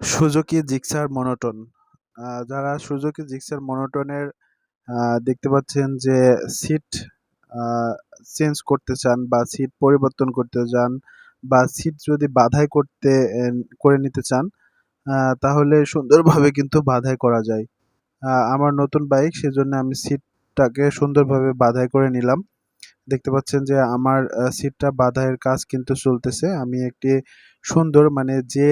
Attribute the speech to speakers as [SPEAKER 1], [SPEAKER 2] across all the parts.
[SPEAKER 1] Suzuki Gixxer monotone. যারা Suzuki Gixxer মনোটনের দেখতে পাচ্ছেন যে সিট আ চেঞ্জ করতে চান বা সিট পরিবর্তন করতে চান বা সিট যদি বাধাই করে নিতে চান, আ তাহলে সুন্দরভাবে কিন্তু বাধাই করা যায়। আমার নতুন বাইক সেজন্য আমি সিটটাকে সুন্দরভাবে বাধাই করে নিলাম। দেখতে পাচ্ছেন যে আমার সিটটা বাধাইয়ের কাজ কিন্তু চলতেছে। আমি একটি সুন্দর মানে যে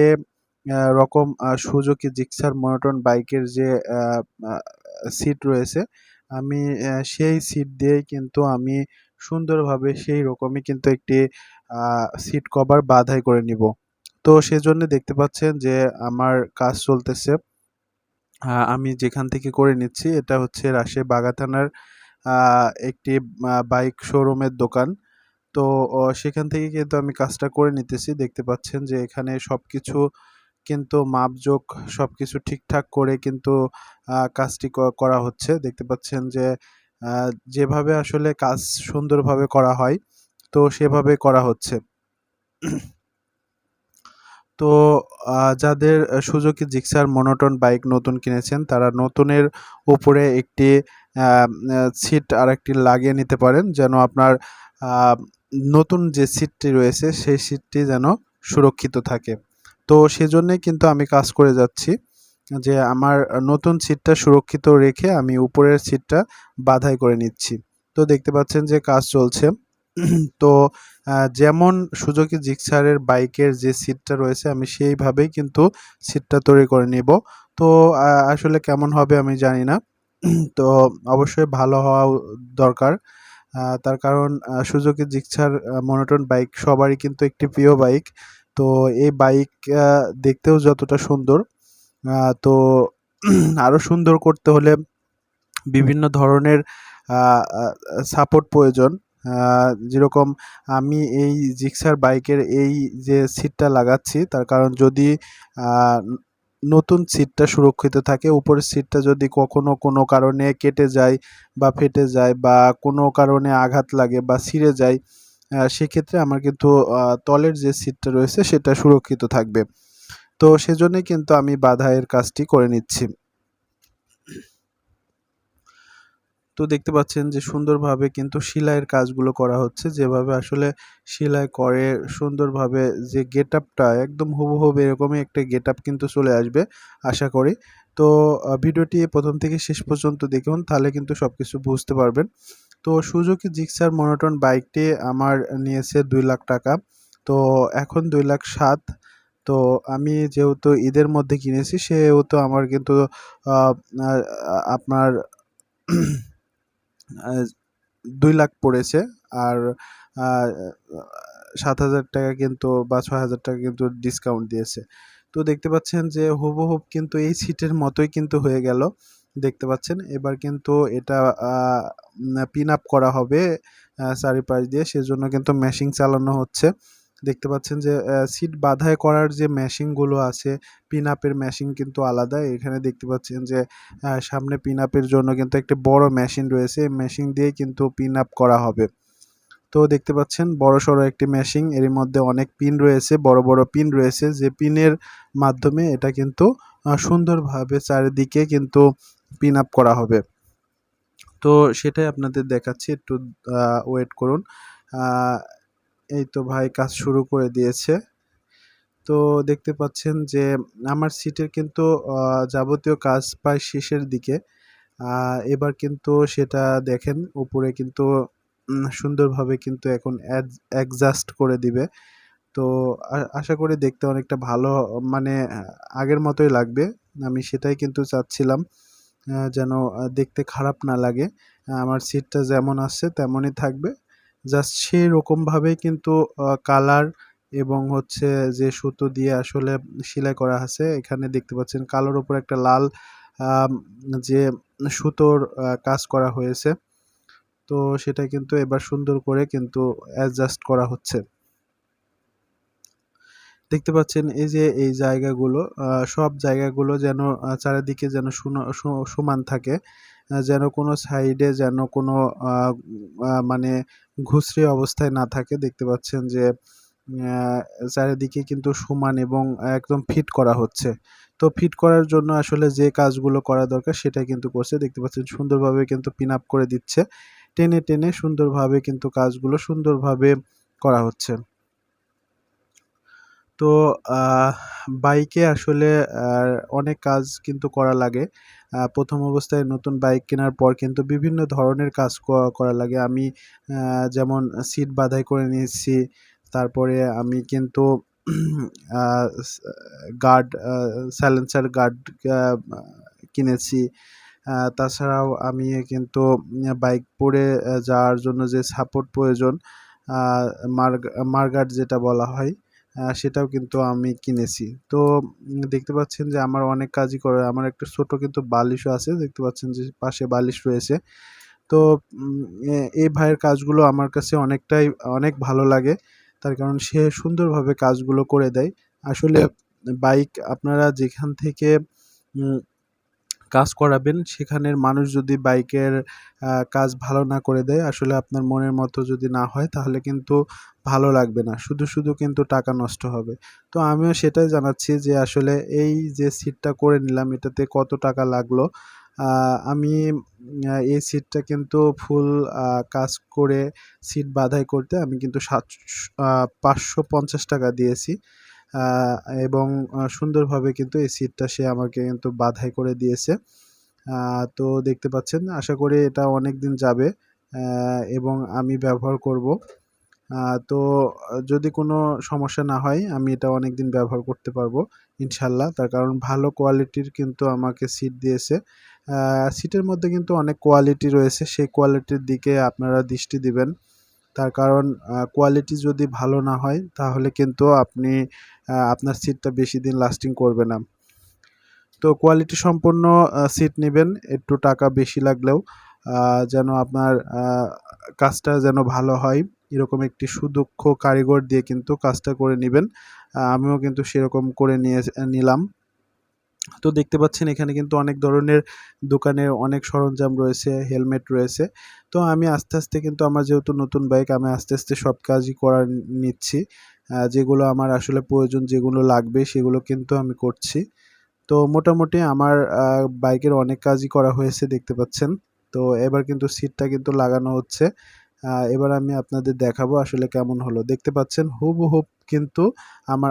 [SPEAKER 1] রকম সুজুকি জিক্সার মনোটন বাইকের যে আ আ সিট রয়েছে, আমি সেই সিট দিয়েই কিন্তু আমি সুন্দরভাবে সেই রকমই কিন্তু একটি আ সিট কভার বাধাই করে নিবো। তো সেজন্য দেখতে পাচ্ছেন যে আমার কাজ চলতেছে। আমি যেখান থেকে করে নিচ্ছি এটা হচ্ছে রাজশাহী বাগা থানার আ একটি বাইক শোরুমের দোকান। তো সেখান থেকে কিন্তু আমি কাজটা করে নিতেছি। দেখতে পাচ্ছেন যে এখানে সবকিছু কিন্তু মাপজোক সবকিছু ঠিকঠাক করে কিন্তু কাজটি করা হচ্ছে। দেখতে পাচ্ছেন যে আ যেভাবে আসলে কাজ সুন্দরভাবে করা হয়, তো সেভাবে করা হচ্ছে। তো যাদের সুজুকি জিক্সার মনোটন বাইক নতুন কিনেছেন, তারা নতুনের উপরে একটি আ আ সিট আরেকটি লাগিয়ে নিতে পারেন। যেন আপনার আ নতুন যে সিটটি রয়েছে, সেই সিটটি যেন সুরক্ষিত থাকে। তো সেজন্যই কিন্তু আমি কাজ করে যাচ্ছি। যে আমার নতুন সিটটা সুরক্ষিত রেখে আমি উপরের সিটটা বাধাই করে নিচ্ছি। তো দেখতে পাচ্ছেন যে কাজ চলছে। তো যেমন সুজুকি জিক্সারের বাইকের যে সিটটা রয়েছে আমি সেইভাবেই কিন্তু সিটটা তৈরি করে নিবো। তো আসলে কেমন হবে আমি জানি না। তো অবশ্যই ভালো হওয়া দরকার। তার কারণ সুজুকি জিক্সার মনোটন বাইক সবারই কিন্তু একটি প্রিয় বাইক। তো এই বাইক আ দেখতেও যতটা সুন্দর, আ তো আরো সুন্দর করতে হলে বিভিন্ন ধরনের আ আ সাপোর্ট প্রয়োজন। আ যেরকম আমি এই জিক্সার বাইকের এই যে সিটটা লাগাচ্ছি তার কারণ যদি আ নতুন সিটটা সুরক্ষিত থাকে, উপরের সিটটা যদি কখনো কোনো কারণে কেটে যায় বা ফেটে যায় বা কোনো কারণে আঘাত লাগে বা ছিঁড়ে যায়, সেক্ষেত্রে আমার কিন্তু তলের যে সিটটা রয়েছে সেটা সুরক্ষিত থাকবে। তো সেজন্যই কিন্তু আমি বাধাইয়ের কাজটি করে নিচ্ছি। তো দেখতে পাচ্ছেন যে সুন্দরভাবে কিন্তু সেলাইয়ের কাজগুলো করা হচ্ছে। যেভাবে আসলে সেলাই করে সুন্দরভাবে যে গেটআপটা একদম হুবহু এরকমই একটা গেটআপ কিন্তু চলে আসবে আশা করি। তো ভিডিওটি ১ম থেকে শেষ পর্যন্ত দেখুন তাহলে কিন্তু সবকিছু বুঝতে পারবেন। তো সুজুকি জিক্সার মনোটন বাইকটি আমার নিয়েছে ৳২,০০,০০০। তো এখন ৳২,৭০,০০০। তো আমি যেহেতু ঈদের মধ্যে কিনেছি সেহেতু আমার কিন্তু আ আ আপনার আ ২,০০,০০০ পড়েছে। আর আ ৳৭,০০০ কিন্তু বা ৳৬,০০০ কিন্তু ডিসকাউন্ট দিয়েছে। তো দেখতে পাচ্ছেন যে হুবহুব কিন্তু এই সিটের মতোই কিন্তু হয়ে গেল। দেখতে পাচ্ছেন। এবার কিন্তু এটা পিন আপ করা হবে চারিপাশ দিয়ে। সেজন্য কিন্তু মেশিন চালানো হচ্ছে। দেখতে পাচ্ছেন যে সিট বাঁধাই করার যে মেশিনগুলো আছে, পিন আপের মেশিন কিন্তু আলাদা। এখানে দেখতে পাচ্ছেন যে সামনে পিন আপের জন্য কিন্তু একটি বড় মেশিন রয়েছে। এই মেশিন দিয়েই কিন্তু পিন আপ করা হবে। তো দেখতে পাচ্ছেন বড়সড় একটি মেশিন। এরই মধ্যে অনেক পিন রয়েছে, বড়, বড় পিন রয়েছে যে পিনের মাধ্যমে এটা কিন্তু সুন্দরভাবে চারিদিকে কিন্তু পিন আপ করা হবে। তো সেটাই আপনাদের দেখাচ্ছি। একটু আ ওয়েট করুন। আ এই তো ভাই কাজ শুরু করে দিয়েছে। তো দেখতে পাচ্ছেন যে আমার সিটের কিন্তু আ যাবতীয় কাজ প্রায় শেষের দিকে। আ এবার কিন্তু সেটা দেখেন উপরে কিন্তু সুন্দরভাবে কিন্তু এখন অ্যাডজাস্ট করে দিবে। তো আশা করি দেখতে অনেকটা ভালো মানে আগের মতোই লাগবে। আমি সেটাই কিন্তু চাচ্ছিলাম যেন দেখতে খারাপ না লাগে। আমার সিটটা যেমন আছে তেমনই থাকবে। জাস্ট সেরকমভাবেই কিন্তু কালার এবং হচ্ছে যে সুতো দিয়ে আসলে সেলাই করা আছে। এখানে দেখতে পাচ্ছেন কালোর উপর একটা লাল আম যে সুতোর কাজ করা হয়েছে। তো সেটা কিন্তু এবার সুন্দর করে কিন্তু অ্যাডজাস্ট করা হচ্ছে। দেখতে পাচ্ছেন এই যে এই জায়গাগুলো সব জায়গাগুলো যেন চারিদিকে যেন সমান থাকে। যেন কোনো সাইডে যেন কোনো আ আ মানে ঘুচরে অবস্থায় না থাকে। দেখতে পাচ্ছেন যে চারিদিকে কিন্তু সমান এবং একদম ফিট করা হচ্ছে। তো ফিট করার জন্য আসলে যে কাজগুলো করা দরকার সেটাই কিন্তু করছে। দেখতে পাচ্ছেন সুন্দরভাবে কিন্তু পিন আপ করে দিচ্ছে। টেনে, টেনে সুন্দরভাবে কিন্তু কাজগুলো সুন্দরভাবে করা হচ্ছে। তো আহ বাইকে আসলে অনেক কাজ কিন্তু করা লাগে। ১ম অবস্থায় নতুন বাইক কেনার পর কিন্তু বিভিন্ন ধরনের কাজ করা লাগে। আমি যেমন সিট বাছাই করে নিয়েছি। তারপরে আমি কিন্তু আ স গার্ড সাইলেন্সার গার্ড আ কিনেছি। তাছাড়াও আমি কিন্তু বাইক যাওয়ার জন্য যে সাপোর্ট প্রয়োজন, আ মারগার্ড যেটা বলা হয়, সেটাও কিন্তু আমি কিনেছি। তো দেখতে পাচ্ছেন যে আমার অনেক কাজই করে। আমার একটা ছোট কিন্তু বালিশও আছে। দেখতে পাচ্ছেন যে পাশে বালিশ রয়েছে। তো উম এই ভাইয়ের কাজগুলো আমার কাছে অনেক ভালো লাগে। তার কারণ সে সুন্দরভাবে কাজগুলো করে দেয়। আসলে বাইক আপনারা যেখান থেকে উম কাজ করাবেন সেখানের মানুষ যদি বাইকের কাজ ভালো না করে দেয়, আসলে আপনার মনের মতো যদি না হয় তাহলে কিন্তু ভালো লাগবে না। শুধু, শুধু কিন্তু টাকা নষ্ট হবে। তো আমিও সেটাই জানাচ্ছি যে আসলে এই যে সিটটা করে নিলাম এটাতে কত টাকা লাগলো। আমি এই সিটটা কিন্তু ফুল কাজ করে সিট বাছাই করতে আমি কিন্তু আ ৳৫৫০ দিয়েছি। আ এবং সুন্দরভাবে কিন্তু এই সিটটা সে আমাকে কিন্তু বাছাই করে দিয়েছে। আ তো দেখতে পাচ্ছেন, আশা করি এটা অনেকদিন যাবে এবং আমি ব্যবহার করব। আ তো যদি কোনো সমস্যা না হয় আমি এটা অনেকদিন ব্যবহার করতে পারবো ইনশাআল্লাহ। তার কারণ ভালো কোয়ালিটির কিন্তু আমাকে সিট দিয়েছে। আ সিটের মধ্যে কিন্তু অনেক কোয়ালিটি রয়েছে। সেই কোয়ালিটির দিকে আপনারা দৃষ্টি দিবেন। তার কারণ কোয়ালিটি যদি ভালো না হয় তাহলে কিন্তু আপনি আপনার সিটটা বেশিদিন লাস্টিং করবে না। তো কোয়ালিটি সম্পন্ন সিট নিবেন। একটু টাকা বেশি লাগলেও আ যেন আপনার কাজটা যেন ভালো হয়। এরকম একটি সুদক্ষ কারিগর দিয়ে কিন্তু কাজটা করে নিবেন। আমিও কিন্তু সেরকম করে নিলাম। তো দেখতে পাচ্ছেন এখানে কিন্তু অনেক ধরনের দোকানের অনেক সরঞ্জাম রয়েছে, হেলমেট রয়েছে। তো আমি আস্তে, আস্তে কিন্তু আমার যেহেতু নতুন বাইক আমি আস্তে, আস্তে সব কাজই করা নিচ্ছি। যেগুলো আমার আসলে প্রয়োজন, যেগুলো লাগবে সেগুলো কিন্তু আমি করছি। তো মোটামুটি আমার বাইকের অনেক কাজই করা হয়েছে দেখতে পাচ্ছেন। তো এবার কিন্তু সিটটা কিন্তু লাগানো হচ্ছে। এবার আমি আপনাদের দেখাবো আসলে কেমন হলো। দেখতে পাচ্ছেন হুবহুব কিন্তু আমার